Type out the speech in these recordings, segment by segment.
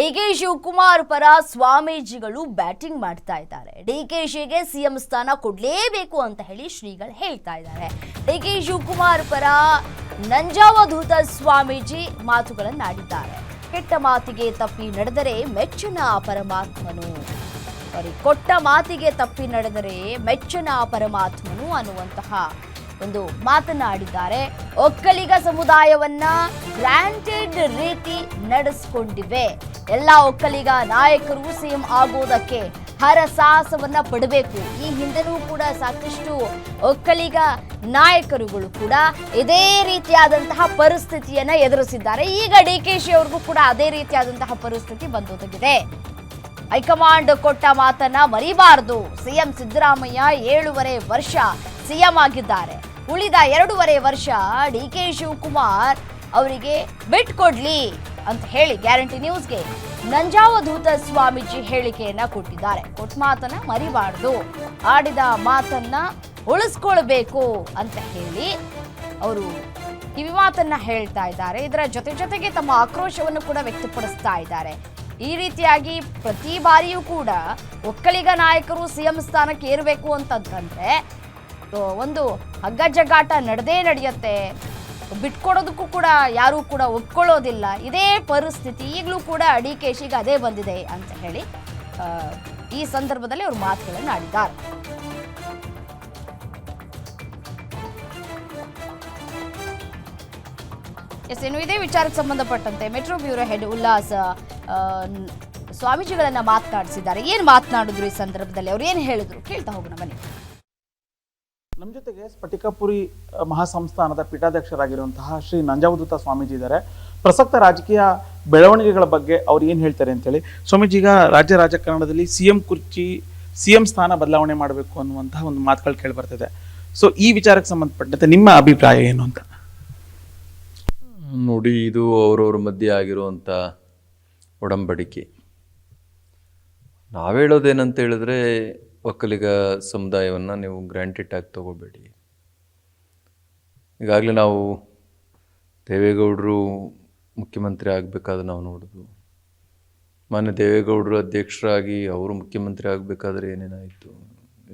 DK Shivakumar ಪರ ಸ್ವಾಮೀಜಿಗಳು batting ಮಾಡ್ತಾ ಇದ್ದಾರೆ. ಡಿಕೆಶಿಗೆ ಸಿಎಂ ಸ್ಥಾನ ಕೊಡಲೇಬೇಕು ಅಂತ ಹೇಳಿ ಶ್ರೀಗಳು ಹೇಳ್ತಾ ಇದ್ದಾರೆ. ಡಿಕೆ ಶಿವಕುಮಾರ್ ಪರ ನಂಜಾವಧೂತ ಸ್ವಾಮೀಜಿ ಮಾತುಗಳನ್ನಾಡಿದ್ದಾರೆ. ಕೆಟ್ಟ ಮಾತಿಗೆ ತಪ್ಪಿ ನಡೆದರೆ ಮೆಚ್ಚನ ಪರಮಾತ್ಮನು, ಕೊಟ್ಟ ಮಾತಿಗೆ ತಪ್ಪಿ ನಡೆದರೆ ಮೆಚ್ಚನ ಪರಮಾತ್ಮನು ಅನ್ನುವಂತಹ ಒಂದು ಮಾತನಾಡಿದ್ದಾರೆ. ಒಕ್ಕಲಿಗ ಸಮುದಾಯವನ್ನ ಗ್ರಾಂಟೆಡ್ ರೀತಿ ನಡೆಸಿಕೊಂಡಿವೆ. ಎಲ್ಲ ಒಕ್ಕಲಿಗ ನಾಯಕರು ಸಿಎಂ ಆಗೋದಕ್ಕೆ ಹರಸಾಹಸವನ್ನ ಪಡಬೇಕು. ಈ ಹಿಂದೆನೂ ಕೂಡ ಸಾಕಷ್ಟು ಒಕ್ಕಲಿಗ ನಾಯಕರುಗಳು ಕೂಡ ಇದೇ ರೀತಿಯಾದಂತಹ ಪರಿಸ್ಥಿತಿಯನ್ನ ಎದುರಿಸಿದ್ದಾರೆ. ಈಗ ಡಿಕೆಶಿ ಅವ್ರಿಗೂ ಕೂಡ ಅದೇ ರೀತಿಯಾದಂತಹ ಪರಿಸ್ಥಿತಿ ಬಂದೊದಗಿದೆ. ಹೈಕಮಾಂಡ್ ಕೊಟ್ಟ ಮಾತನ್ನ ಮರಿಬಾರದು. ಸಿಎಂ ಸಿದ್ದರಾಮಯ್ಯ 7.5 ವರ್ಷ ಸಿಎಂ ಆಗಿದ್ದಾರೆ. ಉಳಿದ 2.5 ವರ್ಷ ಡಿಕೆ ಶಿವಕುಮಾರ್ ಅವರಿಗೆ ಬಿಟ್ಕೊಡ್ಲಿ ಅಂತ ಹೇಳಿ ಗ್ಯಾರಂಟಿ ನ್ಯೂಸ್ಗೆ ನಂಜಾವಧೂತ ಸ್ವಾಮೀಜಿ ಹೇಳಿಕೆಯನ್ನ ಕೊಟ್ಟಿದ್ದಾರೆ. ಕೊಟ್ಟ ಮಾತನ್ನ ಮರಿಬಾರ್ದು, ಆಡಿದ ಮಾತನ್ನ ಉಳಿಸ್ಕೊಳ್ಬೇಕು ಅಂತ ಹೇಳಿ ಅವರು ಕಿವಿ ಮಾತನ್ನ ಹೇಳ್ತಾ ಇದ್ದಾರೆ. ಇದರ ಜೊತೆಗೆ ತಮ್ಮ ಆಕ್ರೋಶವನ್ನು ಕೂಡ ವ್ಯಕ್ತಪಡಿಸ್ತಾ ಇದ್ದಾರೆ. ಈ ರೀತಿಯಾಗಿ ಪ್ರತಿ ಬಾರಿಯೂ ಕೂಡ ಒಕ್ಕಲಿಗ ನಾಯಕರು ಸಿಎಂ ಸ್ಥಾನಕ್ಕೆ ಏರಬೇಕು ಅಂತಂದ್ರೆ ಒಂದು ಹಗ್ಗ ಜಗ್ಗಾಟ ನಡೆಯುತ್ತೆ. ಬಿಟ್ಕೊಡೋದಕ್ಕೂ ಕೂಡ ಯಾರೂ ಕೂಡ ಒಪ್ಕೊಳ್ಳೋದಿಲ್ಲ. ಇದೇ ಪರಿಸ್ಥಿತಿ ಈಗಲೂ ಕೂಡ ಡಿಕೆಶಿಗೆ ಅದೇ ಬಂದಿದೆ ಅಂತ ಹೇಳಿ ಈ ಸಂದರ್ಭದಲ್ಲಿ ಅವರು ಮಾತುಗಳನ್ನು ಆಡಿದ್ದಾರೆ. ಇನ್ನು ಇದೇ ವಿಚಾರಕ್ಕೆ ಸಂಬಂಧಪಟ್ಟಂತೆ ಮೆಟ್ರೋ ಬ್ಯೂರೋ ಹೆಡ್ ಉಲ್ಲಾಸ್ ಸ್ವಾಮೀಜಿಗಳನ್ನ ಮಾತನಾಡಿಸಿದ್ದಾರೆ. ಏನು ಮಾತನಾಡಿದ್ರು ಈ ಸಂದರ್ಭದಲ್ಲಿ, ಅವ್ರು ಏನು ಹೇಳಿದ್ರು ಕೇಳ್ತಾ ಹೋಗೋಣ ಬನ್ನಿ. ನಮ್ಮ ಜೊತೆಗೆ ಸ್ಫಟಿಕಪುರಿ ಮಹಾಸಂಸ್ಥಾನದ ಪೀಠಾಧ್ಯಕ್ಷರಾಗಿರುವಂತಹ ಶ್ರೀ ನಂಜಾವಧೂತ ಸ್ವಾಮೀಜಿ ಇದ್ದಾರೆ. ಪ್ರಸಕ್ತ ರಾಜಕೀಯ ಬೆಳವಣಿಗೆಗಳ ಬಗ್ಗೆ ಅವ್ರು ಏನು ಹೇಳ್ತಾರೆ ಅಂತೇಳಿ. ಸ್ವಾಮೀಜಿ, ಈಗ ರಾಜ್ಯ ರಾಜಕಾರಣದಲ್ಲಿ ಸಿಎಂ ಸ್ಥಾನ ಬದಲಾವಣೆ ಮಾಡಬೇಕು ಅನ್ನುವಂತಹ ಒಂದು ಮಾತುಗಳು ಕೇಳಿ ಬರ್ತಿದೆ. ಸೊ ಈ ವಿಚಾರಕ್ಕೆ ಸಂಬಂಧಪಟ್ಟಂತೆ ನಿಮ್ಮ ಅಭಿಪ್ರಾಯ ಏನು ಅಂತ? ನೋಡಿ, ಇದು ಅವರವ್ರ ಮಧ್ಯೆ ಆಗಿರುವಂಥ ಒಡಂಬಡಿಕೆ. ನಾವು ಹೇಳೋದೇನಂತ ಹೇಳಿದ್ರೆ, ಒಕ್ಕಲಿಗ ಸಮುದಾಯವನ್ನು ನೀವು ಗ್ರಾಂಟೆಡ್ ಆಗಿ ತಗೋಬೇಡಿ. ಈಗಾಗಲೇ ನಾವು ದೇವೇಗೌಡರು ಮುಖ್ಯಮಂತ್ರಿ ಆಗಬೇಕಾದ್ರೆ ನಾವು ನೋಡಿದ್ವು. ಮಾನ್ಯ ದೇವೇಗೌಡರು ಅಧ್ಯಕ್ಷರಾಗಿ ಅವರು ಮುಖ್ಯಮಂತ್ರಿ ಆಗಬೇಕಾದ್ರೆ ಏನೇನಾಯಿತು.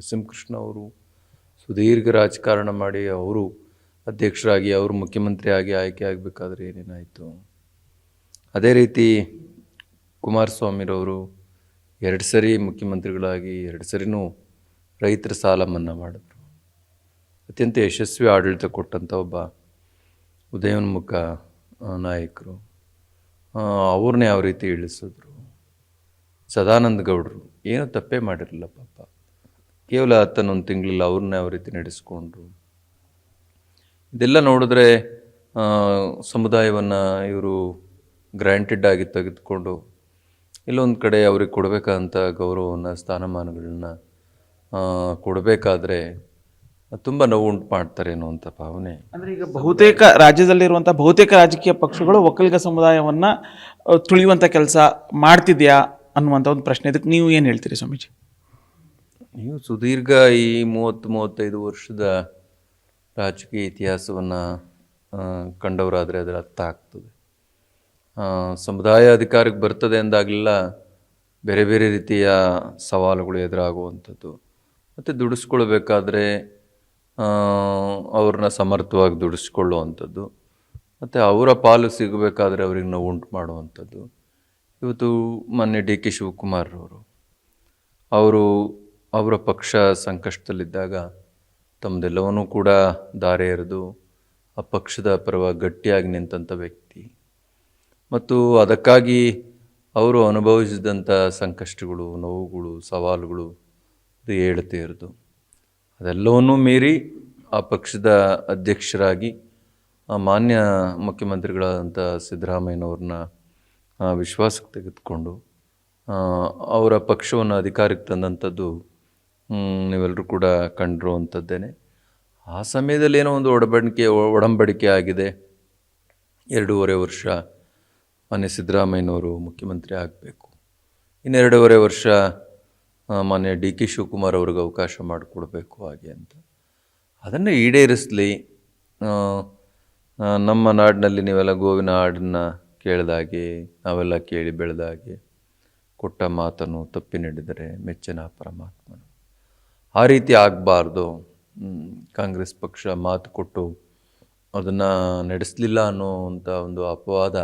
ಎಸ್.ಎಂ. ಕೃಷ್ಣ ಅವರು ಸುದೀರ್ಘ ರಾಜಕಾರಣ ಮಾಡಿ ಅವರು ಅಧ್ಯಕ್ಷರಾಗಿ ಅವರು ಮುಖ್ಯಮಂತ್ರಿ ಆಗಿ ಆಯ್ಕೆ ಆಗಬೇಕಾದ್ರೆ ಏನೇನಾಯಿತು. ಅದೇ ರೀತಿ ಕುಮಾರಸ್ವಾಮಿರವರು 2 ಸರಿ ಮುಖ್ಯಮಂತ್ರಿಗಳಾಗಿ 2 ಸರಿನೂ ರೈತರ ಸಾಲ ಮನ್ನಾ ಮಾಡಿದ್ರು. ಅತ್ಯಂತ ಯಶಸ್ವಿ ಆಡಳಿತ ಕೊಟ್ಟಂಥ ಒಬ್ಬ ಉದಯೋನ್ಮುಖ ನಾಯಕರು. ಅವ್ರನ್ನೇ ಯಾವ ರೀತಿ ಇಳಿಸಿದ್ರು. ಸದಾನಂದ ಗೌಡರು ಏನೂ ತಪ್ಪೇ ಮಾಡಿರಲಿಲ್ಲ ಪಾಪ. ಕೇವಲ 11 ತಿಂಗಳಲ್ಲಿ ಅವ್ರನ್ನೇ ಯಾವ ರೀತಿ ನಡೆಸ್ಕೊಂಡ್ರು. ಇದೆಲ್ಲ ನೋಡಿದ್ರೆ ಸಮುದಾಯವನ್ನು ಇವರು ಗ್ರಾಂಟೆಡ್ ಆಗಿ ತೆಗೆದುಕೊಂಡು ಇಲ್ಲೊಂದು ಕಡೆ ಅವ್ರಿಗೆ ಕೊಡಬೇಕಾದಂಥ ಗೌರವವನ್ನು ಸ್ಥಾನಮಾನಗಳನ್ನ ಕೊಡಬೇಕಾದ್ರೆ ತುಂಬ ನೋವು ಉಂಟು ಮಾಡ್ತಾರೆ ಅನ್ನುವಂಥ ಭಾವನೆ. ಅಂದರೆ ಈಗ ಬಹುತೇಕ ರಾಜ್ಯದಲ್ಲಿರುವಂಥ ಬಹುತೇಕ ರಾಜಕೀಯ ಪಕ್ಷಗಳು ಒಕ್ಕಲಿಗ ಸಮುದಾಯವನ್ನು ತುಳಿಯುವಂಥ ಕೆಲಸ ಮಾಡ್ತಿದ್ಯಾ ಅನ್ನುವಂಥ ಒಂದು ಪ್ರಶ್ನೆ. ಇದಕ್ಕೆ ನೀವು ಏನು ಹೇಳ್ತೀರಿ ಸ್ವಾಮೀಜಿ? ನೀವು ಸುದೀರ್ಘ ಈ 30-35 ವರ್ಷದ ರಾಜಕೀಯ ಇತಿಹಾಸವನ್ನು ಕಂಡವರಾದರೆ ಅದರ ಅರ್ಥ ಆಗ್ತದೆ. ಸಮುದಾಯ ಅಧಿಕಾರಕ್ಕೆ ಬರ್ತದೆ ಅಂದಾಗಲೆಲ್ಲ ಬೇರೆ ಬೇರೆ ರೀತಿಯ ಸವಾಲುಗಳು ಎದುರಾಗುವಂಥದ್ದು. ಮತ್ತು ದುಡಿಸ್ಕೊಳ್ಬೇಕಾದ್ರೆ ಅವ್ರನ್ನ ಸಮರ್ಥವಾಗಿ ದುಡಿಸ್ಕೊಳ್ಳುವಂಥದ್ದು, ಮತ್ತು ಅವರ ಪಾಲು ಸಿಗಬೇಕಾದ್ರೆ ಅವ್ರಿಗೆ ನಾವು ಉಂಟು ಮಾಡುವಂಥದ್ದು. ಇವತ್ತು ಮೊನ್ನೆ ಡಿ ಕೆ ಶಿವಕುಮಾರ್ ಅವರ ಪಕ್ಷ ಸಂಕಷ್ಟದಲ್ಲಿದ್ದಾಗ ತಮ್ಮದೆಲ್ಲವನ್ನೂ ಕೂಡ ದಾರೆ ಎರೆದು ಆ ಪಕ್ಷದ ಪರವಾಗಿ ಗಟ್ಟಿಯಾಗಿ ನಿಂತಂಥ ವ್ಯಕ್ತಿ. ಮತ್ತು ಅದಕ್ಕಾಗಿ ಅವರು ಅನುಭವಿಸಿದಂಥ ಸಂಕಷ್ಟಗಳು, ನೋವುಗಳು, ಸವಾಲುಗಳು ಅದು ಹೇಳ್ತೀರದು. ಅದೆಲ್ಲವನ್ನೂ ಮೀರಿ ಆ ಪಕ್ಷದ ಅಧ್ಯಕ್ಷರಾಗಿ ಮಾನ್ಯ ಮುಖ್ಯಮಂತ್ರಿಗಳಾದಂಥ ಸಿದ್ದರಾಮಯ್ಯನವ್ರನ್ನ ವಿಶ್ವಾಸಕ್ಕೆ ತೆಗೆದುಕೊಂಡು ಅವರ ಪಕ್ಷವನ್ನು ಅಧಿಕಾರಕ್ಕೆ ತಂದಂಥದ್ದು ನೀವೆಲ್ಲರೂ ಕೂಡ ಕಂಡಿರುವಂಥದ್ದೇನೆ. ಆ ಸಮಯದಲ್ಲಿ ಏನೋ ಒಂದು ಒಡಂಬಡಿಕೆ ಆಗಿದೆ. 2.5 ವರ್ಷ ಮಾನ್ಯ ಸಿದ್ದರಾಮಯ್ಯನವರು ಮುಖ್ಯಮಂತ್ರಿ ಆಗಬೇಕು, ಇನ್ನು 2.5 ವರ್ಷ ಮಾನ್ಯ ಡಿ ಕೆ ಶಿವಕುಮಾರ್ ಅವ್ರಿಗೆ ಅವಕಾಶ ಮಾಡಿಕೊಡ್ಬೇಕು ಹಾಗೆ ಅಂತ. ಅದನ್ನು ಈಡೇರಿಸಲಿ. ನಮ್ಮ ನಾಡಿನಲ್ಲಿ ನೀವೆಲ್ಲ ಗೋವಿನ ಹಾಡನ್ನು ಕೇಳಿದಾಗೆ ನಾವೆಲ್ಲ ಕೇಳಿ ಬೆಳೆದಾಗೆ ಕೊಟ್ಟ ಮಾತನ್ನು ತಪ್ಪಿ ನಡೆದರೆ ಮೆಚ್ಚಿನ ಪರಮಾತ್ಮನು. ಆ ರೀತಿ ಆಗಬಾರ್ದು. ಕಾಂಗ್ರೆಸ್ ಪಕ್ಷ ಮಾತು ಕೊಟ್ಟು ಅದನ್ನು ನಡೆಸಲಿಲ್ಲ ಅನ್ನೋವಂಥ ಒಂದು ಅಪವಾದ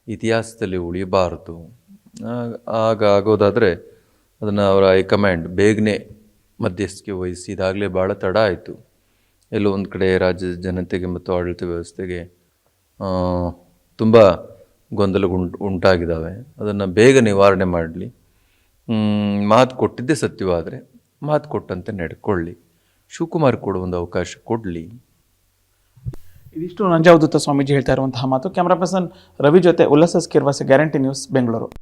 ಇತಿಹಾಸದಲ್ಲಿ ಉಳಿಯಬಾರ್ದು. ಆಗೋದಾದರೆ ಅದನ್ನು ಅವರ ಹೈಕಮಾಂಡ್ ಬೇಗನೆ ಮಧ್ಯಸ್ಥಿಕೆ ವಹಿಸಿ, ಇದಾಗಲೇ ಭಾಳ ತಡ ಆಯಿತು. ಎಲ್ಲೋ ಒಂದು ಕಡೆ ರಾಜ್ಯದ ಜನತೆಗೆ ಮತ್ತು ಆಡಳಿತ ವ್ಯವಸ್ಥೆಗೆ ತುಂಬ ಉಂಟಾಗಿದ್ದಾವೆ. ಅದನ್ನು ಬೇಗ ನಿವಾರಣೆ ಮಾಡಲಿ. ಮಾತು ಕೊಟ್ಟಿದ್ದೇ ಸತ್ಯವಾದರೆ ಮಾತು ಕೊಟ್ಟಂತೆ ನಡ್ಕೊಳ್ಳಿ. ಶಿವಕುಮಾರ್ ಕೂಡ ಒಂದು ಅವಕಾಶ ಕೊಡಲಿ. ಇದಿಷ್ಟು ನಂಜಾವಧೂತ ಸ್ವಾಮೀಜಿ ಹೇಳ್ತಾ ಇರುವಂತಹ ಮಾತು. ಕ್ಯಾಮ್ರಾ ಪರ್ಸನ್ ರವಿ ಜೊತೆ ಉಲ್ಲಾಸ ಸ್ಕಿರ್ವಾಸ, ಗ್ಯಾರಂಟಿ ನ್ಯೂಸ್, ಬೆಂಗಳೂರು.